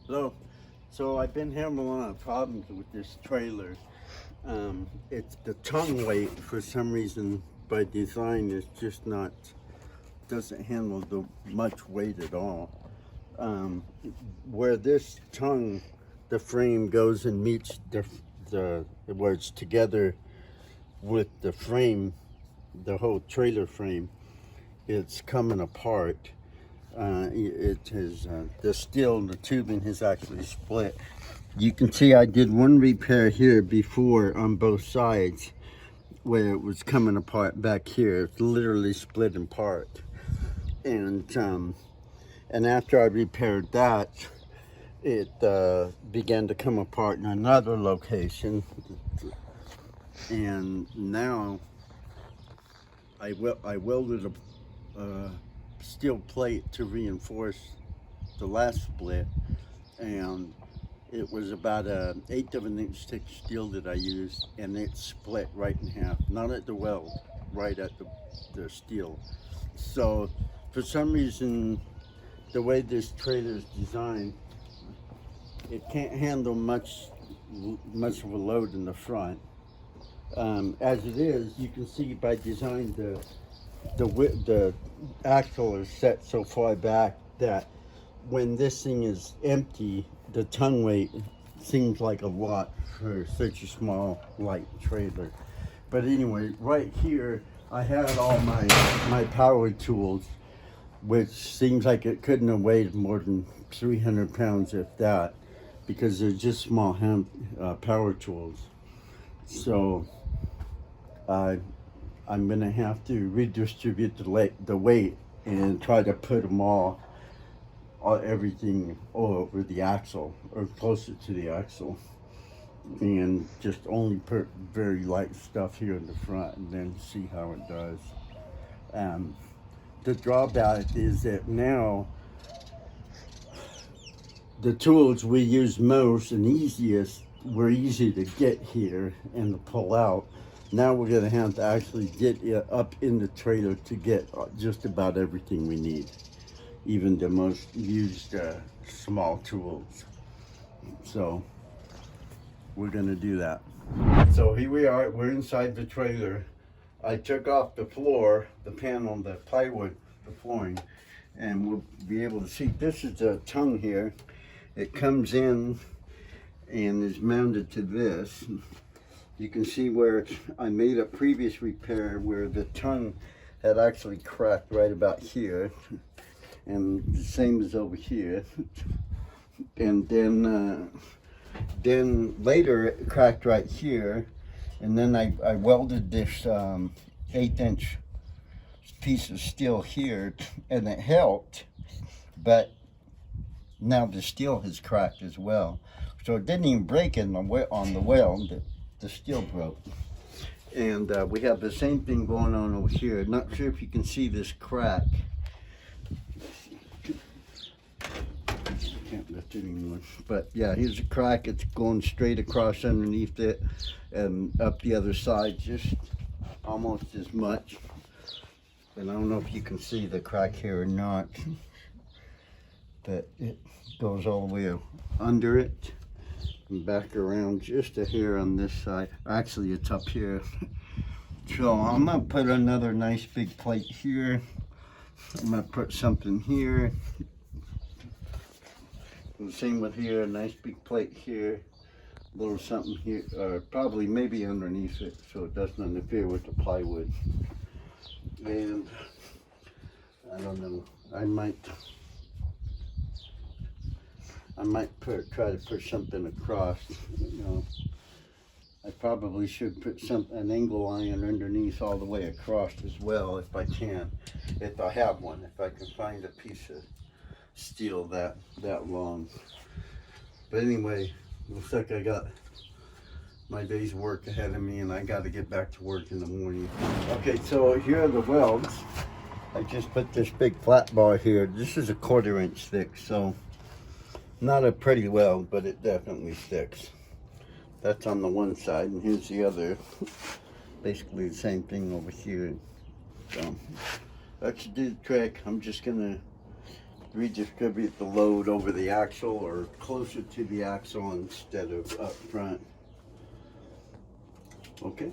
Hello. So I've been having a lot of problems with this trailer. It's the tongue weight for some reason by design is just not doesn't handle the much weight at all. Um, where this tongue, the frame goes and meets the where it's together with the frame, the whole trailer frame, it's coming apart. It has the steel, the tubing has actually split. You can see I did one repair here before on both sides where it was coming apart back here. It's literally split in part. And after I repaired that, it began to come apart in another location. And now I welded a steel plate to reinforce the last split, and it was about an eighth of an inch thick steel that I used, and it split right in half. Not at the weld, right at the steel. So for some reason, the way this trailer is designed, it can't handle much of a load in the front. As it is, you can see by design the axle is set so far back that when this thing is empty, the tongue weight seems like a lot for such a small, light trailer. But anyway, right here, I had all my power tools, which seems like it couldn't have weighed more than 300 pounds, if that, because they're just small hand power tools. So I'm gonna have to redistribute the weight and try to put them everything all over the axle or closer to the axle, and just only put very light stuff here in the front and then see how it does. The drawback is that now the tools we use most and easiest were easy to get here and to pull out. Now we're gonna have to actually get it up in the trailer to get just about everything we need, even the most used small tools. So we're gonna do that. So here we are, we're inside the trailer. I took off the floor, the panel, the plywood, the flooring, and we'll be able to see this is the tongue here. It comes in and is mounted to this. You can see where I made a previous repair where the tongue had actually cracked right about here, and the same as over here. And then later it cracked right here, and then I welded this 1/8 inch piece of steel here, and it helped, but now the steel has cracked as well. So it didn't even break on the weld, the steel broke. And we have the same thing going on over here. Not sure if you can see this crack. Can't lift it anymore. But yeah, here's a crack. It's going straight across underneath it and up the other side, just almost as much. And I don't know if you can see the crack here or not, but it goes all the way under it and back around just a hair on this side. Actually, it's up here. So I'm gonna put another nice big plate here. I'm gonna put something here. And same with here, a nice big plate here. A little something here, or probably maybe underneath it so it doesn't interfere with the plywood. And I don't know, I might try to put something across. You know, I probably should put an angle iron underneath all the way across as well if I can, if I have one, if I can find a piece of steel that long. But anyway, looks like I got my day's work ahead of me, and I got to get back to work in the morning. Okay, so here are the welds. I just put this big flat bar here. This is a 1/4 inch thick, so not a pretty weld, but it definitely sticks. That's on the one side, and here's the other. Basically the same thing over here. So that should do the trick. I'm just gonna redistribute the load over the axle or closer to the axle instead of up front. Okay.